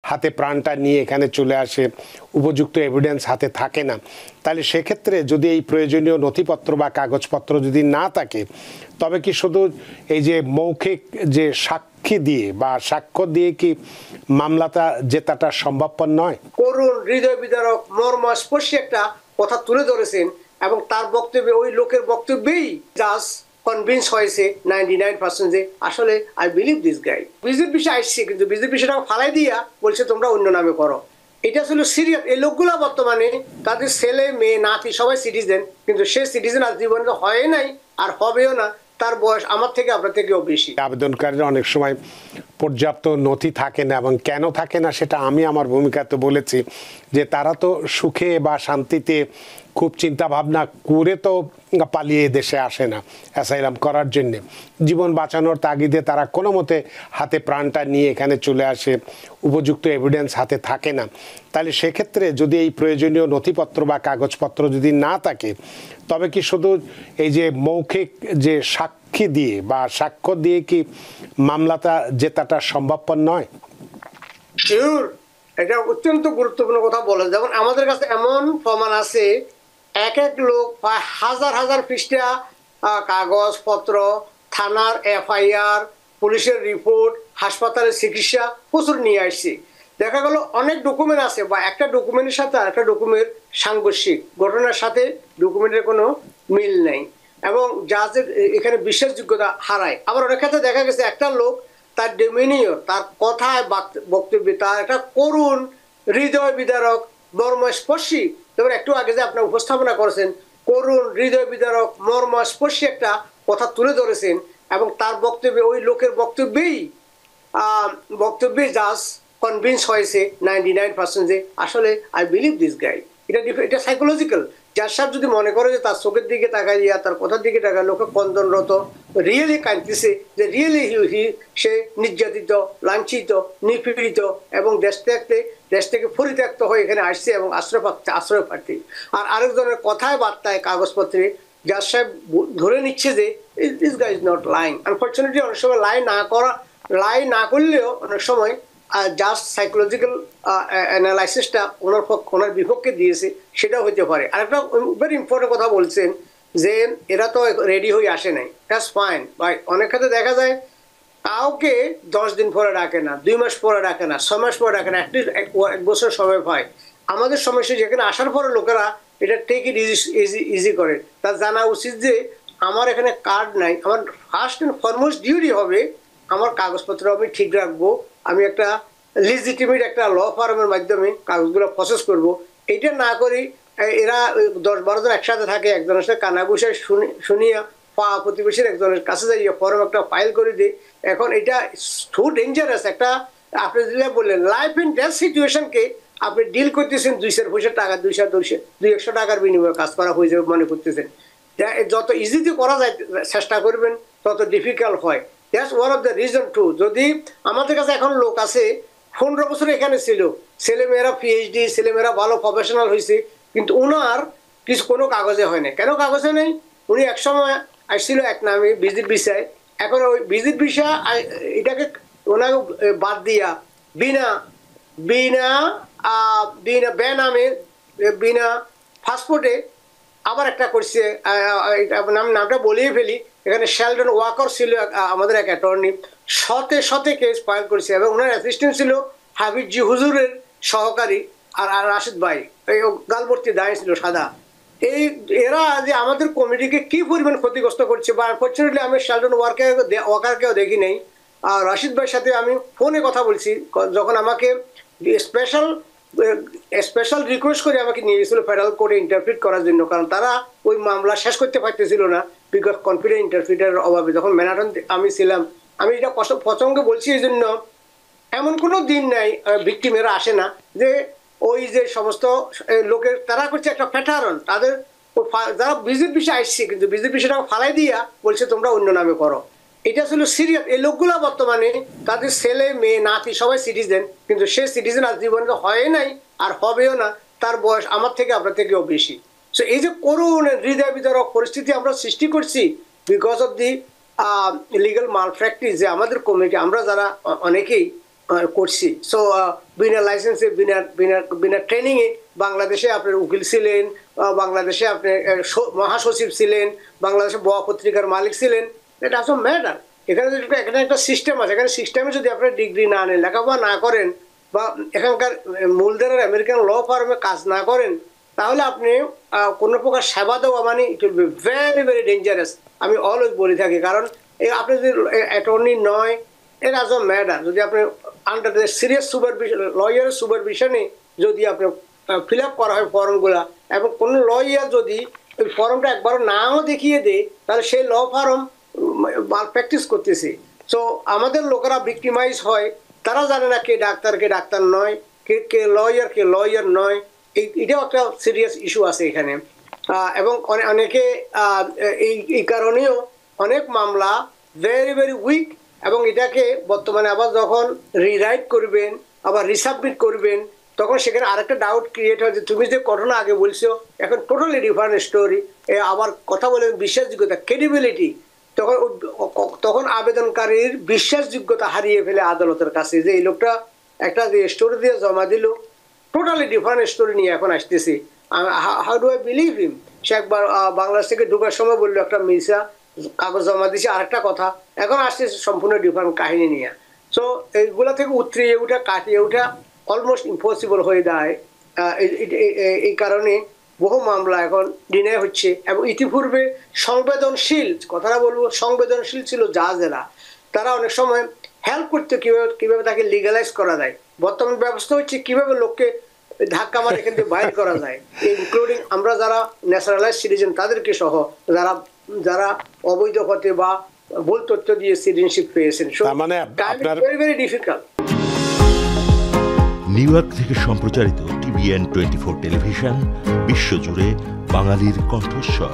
হাতে প্রাণটা নিয়ে এখানে চলে আসে, উপযুক্ত এভিডেন্স হাতে থাকে না, তাহলে সেক্ষেত্রে যদি এই প্রয়োজনীয় নথিপত্র বা কাগজপত্র যদি না থাকে, তবে কি শুধু এই যে মৌখিক যে সাক্ষী দিয়ে বা সাক্ষ্য দিয়ে কি মামলাটা জেতাটা সম্ভবপর নয়? করুণ, হৃদয় বিদারক, মর্মস্পর্শী একটা কথা তুলে ধরেছেন এবং তার বক্তব্যে ওই লোকের বক্তব্যেই জাজ কনভিন্স হয়েছে 99% যে আসলে I believe this guy. BJP আসছে, কিন্তু বিজেপি সেটা ফালাই দিয়া বলছে তোমরা অন্য নামে করো। এটা ছিল সিরিয়াস। এই লোকগুলা বর্তমানে তাদের ছেলে মেয়ে নাতি সবাই সিটিজেন, কিন্তু সে সিটিজেন আজ জীবনে হয় নাই আর হবেও না। তার বয়স আমার থেকে আপনার থেকেও বেশি। আবেদনকারীরা অনেক সময় পর্যাপ্ত নথি থাকে না, এবং কেন থাকে না সেটা আমি আমার ভূমিকাতে বলেছি যে তারা তো সুখে বা শান্তিতে খুব চিন্তা ভাবনা করে তো পালিয়ে দেশে আসে না অ্যাসাইলাম করার জন্য। জীবন বাঁচানোর তাগিদে তারা কোনো মতে হাতে প্রাণটা নিয়ে এখানে চলে আসে, উপযুক্ত এভিডেন্স হাতে থাকে না, তাহলে সেক্ষেত্রে যদি এই প্রয়োজনীয় নথিপত্র বা কাগজপত্র যদি না থাকে, তবে কি শুধু এই যে মৌখিক যে সাক্ষী দিয়ে বা সাক্ষ্য দিয়ে কি মামলাটা জেতাটা সম্ভবপর নয়? শিওর, এটা অত্যন্ত গুরুত্বপূর্ণ কথা বলে। যেমন আমাদের কাছে এমন প্রমাণ আছে, এক এক লোক প্রায় হাজার হাজার পৃষ্ঠা কাগজপত্র, থানার এফআইআর, পুলিশের রিপোর্ট, হাসপাতালের চিকিৎসা প্রচুর নিয়ে আসছে। দেখা গেল অনেক ডকুমেন্ট আছে, বা একটা ডকুমেন্টের সাথে আরেকটা ডকুমেন্ট সাংঘর্ষিক, ঘটনার সাথে ডকুমেন্টের কোনো মিল নেই এবং জাজের এখানে বিশ্বাসযোগ্যতা হারায়। আবার অনেক ক্ষেত্রে দেখা গেছে একটা লোক তার ডেমিনিয়র, তার কথায় বক্তব্যে তার একটা করুণ, হৃদয় বিদারক, মর্মস্পর্শী, যেমন একটু আগে যে আপনার উপস্থাপনা করেছেন, করুণ, হৃদয় বিদারক, মর্মস্পর্শী একটা কথা তুলে ধরেছেন এবং তার বক্তব্যে ওই লোকের বক্তব্যে জাজ কনভিন্স হয়েছে 99% যে আসলে আই বিলিভ দিস গাই। এটা সাইকোলজিক্যাল। জাজ সাহেব যদি মনে করে যে তার চোখের দিকে তাকাইয়া, তার কথার দিকে তাকায় লোকে কন্দনরত, রিয়েলি কাঁদতেছে, যে রিয়েলি সে নির্যাতিত, লাঞ্ছিত, নিপীড়িত এবং দেশ থেকে পরিত্যক্ত হয়ে এখানে আসছে এবং আশ্রয় প্রার্থী। আর আরেকজনের কথায় বার্তায় কাগজপত্রে জাজ সাহেব ধরে নিচ্ছে যে this guy is not lying. Unfortunately অনেক সময় লাই না করলেও অনেক সময় জাস্ট সাইকোলজিক্যাল অ্যানালাইসিসটা ওনার বিপক্ষে দিয়েছে, সেটাও হতে পারে। আরেকটা ভেরি ইম্পর্টেন্ট কথা বলছেন যে এরা তো রেডি হয়ে আসে নাই, দ্যাটস ফাইন। বাই অনেক ক্ষেত্রে দেখা যায় কাউকে 10 দিন পরে ডাকে না, 2 মাস পরে ডাকে না, 6 মাস পরে ডাকে না, অ্যাটলিস্ট 1 বছর সময় পায়। আমাদের সমস্যা যেখানে আসার পরে লোকেরা এটা টেক ইট ইজি করে। তার জানা উচিত যে আমার এখানে কার্ড নাই, আমার ফার্স্ট অ্যান্ড ফরমোস্ট ডিউটি হবে আমার কাগজপত্র আমি ঠিক রাখবো, আমি একটা লিজিটিমেট একটা ল ফার্মের মাধ্যমে কাগজগুলো প্রসেস করব। এটা না করি এরা 10-12 জন একসাথে থাকে, একজনের সাথে কানাঘুষায় শুনিয়া প্রতিবেশীর একজনের কাছে যাইয়া ফর্ম একটা ফাইল করে দিই। এখন এটা টু ডেঞ্জারাস। একটা আপনি যেটা বললেন লাইফ ইন ডেথ সিচুয়েশনকে আপনি ডিল করতেছেন 200 টাকা, 200-100 টাকার বিনিময়ে কাজ করা হয়ে যাবে মনে করতেছেন। যত ইজিতে করা যায় চেষ্টা করবেন তত ডিফিকাল্ট হয়। That's one of the reason to. যদি আমাদের কাছে এখন লোক আছে 15 বছর এখানে ছিল, ছেলেমেয়েরা পিএইচডি, ছেলেমেয়েরা ভালো প্রফেশনাল হয়েছে, কিন্তু ওনার কোনো কাগজে হয় না। কেন কাগজে নেই? উনি একসময় আসছিল এক নামে ভিজিট ভিসায়, এখন ওই ভিজিট ভিসা এটাকে ওনাকে বাদ দিয়া বেনামে বিনা পাসপোর্টে আবার একটা করছে, নামটা বলেই ফেলি, এখানে শেলডন ওয়াকার ছিল আমাদের এক অ্যাটর্নি, শতে কেস ফাইল করেছে এবং ওনার অ্যাসিস্ট্যান্ট ছিল হাবিব জি হুজুরের সহকারী আর রাশিদ ভাই, এই গালবর্তী দাঁড়িয়ে ছিল সাদা। এরা যে আমাদের কমিটিকে কি পরিমাণ ক্ষতিগ্রস্ত করছে, বা আনফর্চুনেটলি আমি শেলডন ওয়াকারকেও দেখি নেই। আর রাশিদ ভাইয়ের সাথে আমি ফোনে কথা বলছি, যখন আমাকে স্পেশাল রিকোয়েস্ট করে আমাকে নিয়ে গেছিল ফেডারেল কোর্টে ইন্টারপ্রিট করার জন্য, কারণ তারা ওই মামলা শেষ করতে পারতেছিল না বিকজ কনফিডেন্ট ইন্টারপ্রিটারের অভাবে। যখন ম্যানাটন আমি ছিলাম, আমি এটা প্রসঙ্গে বলছি এই জন্য, এমন কোনো দিন নাই ভিক্টিমেরা আসে না যে ওই যে সমস্ত লোকের তারা করছে একটা প্যাটার্ন, তাদের যারা ভিজিট ভিসা আসছে কিন্তু ভিজিট ভিসাটা ফালাই দিয়া বলছে তোমরা অন্য নামে করো। এটা ছিল সিরিয়াস। এই লোকগুলা বর্তমানে তাদের ছেলে মেয়ে নাতি সবাই সিটিজেন, কিন্তু সে সিটিজেন আজ জীবনে হয় নাই আর হবেও না। তার বয়স আমার থেকে আপনার থেকেও বেশি। সো এই যে করুণ হৃদয় বিদারক পরিস্থিতি আমরা সৃষ্টি করছি বিকজ অফ দি লিগাল মাল প্র্যাকটিস, যে আমাদের কমিটি আমরা যারা অনেকেই করছি। সো বিনা লাইসেন্সে বিনা ট্রেনিংয়ে বাংলাদেশে আপনার উকিল ছিলেন, বাংলাদেশে আপনি মহাসচিব ছিলেন, বাংলাদেশে বোয়া পত্রিকার মালিক ছিলেন, এটা আসলে ম্যাটার। এখানে একটা সিস্টেম আছে, এখানে সিস্টেমে যদি আপনার ডিগ্রি না নেন, লেখাপড়া না করেন, বা এখানকার মূলধারার আমেরিকান ল ফার্মে কাজ না করেন, তাহলে আপনি কোনো প্রকার সেবা দেওয়া মানে it will be very very dangerous. আমি অলওয়েজ বলে থাকি, কারণ আপনি যদি অ্যাটর্নি নয়, এর আজ ম্যাটার, যদি আপনি আন্ডার দ্য সিরিয়াস সুপারভিশন, লয়ারের সুপারভিশনে যদি আপনি ফিল আপ করা হয় ফর্মগুলা, এবং কোনো লয়ার যদি ওই ফর্মটা একবার নাও দেখিয়ে দেয়, তাহলে সেই ল ফার্ম মাল প্র্যাকটিস করতেছে। সো আমাদের লোকেরা ভিক্টিমাইজ হয়, তারা জানে না কে ডাক্তার নয়, কে লয়ার নয়। এটাও একটা সিরিয়াস ইস্যু আছে এখানে। এবং অনেকে এই কারণেও অনেক মামলা ভেরি ভেরি উইক, এবং এটাকে বর্তমানে আবার যখন রিরাইট করবেন, আবার রিসাবমিট করবেন, তখন সেখানে আরেকটা ডাউট ক্রিয়েট হয় যে তুমি যে ঘটনা আগে বলছো এখন টোটালি ডিফারেন্ট স্টোরি। আবার কথা বলে বিশ্বাসযোগ্যতা, ক্রেডিবিলিটি, তখন আবেদনকারীর বিশ্বাসযোগ্যতা হারিয়ে ফেলে আদালতের কাছে, যে এই লোকটা একটা স্টোরি দিয়ে জমা দিল, টোটালি ডিফারেন্ট স্টোরি নিয়ে এখন আসতেছি, how do I believe him. সে একবার বাংলাদেশ থেকে ঢোকার সময় বললো একটা মিসা কাগজ জমা দিয়েছে, আরেকটা কথা, এখন আসতেছে সম্পূর্ণ ডিফারেন্ট কাহিনী নিয়ে। সো এইগুলা থেকে উতরিয়ে ওঠা, কাটিয়ে ওঠা অলমোস্ট ইম্পসিবল হয়ে যায়। এই কারণে বহু মামলা এখন ডিনাই হচ্ছে। এবং ইতিপূর্বে সংবেদনশীল, কথাটা বলবো, সংবেদনশীল ছিল জাজেরা, তারা অনেক সময় হেল্প করতে কিভাবে তাকে লিগালাইজ করা যায়। বর্তমান ব্যবস্থা হচ্ছে কিভাবে লোককে ধাক্কা মারে এখান থেকে বাইর করা যায়, ইনক্লুডিং আমরা যারা ন্যাশনালাইজ সিটিজেন তাদেরকে সহ, যারা অবৈধ পথে বা ভুল তথ্য দিয়ে সিটিজেনশিপ পেয়েছেন। মানে very very difficult. New York থেকে সম্প্রচারিত TVN 24 টেলিভিশন, বিশ্বজুড়ে বাঙালির কণ্ঠস্বর।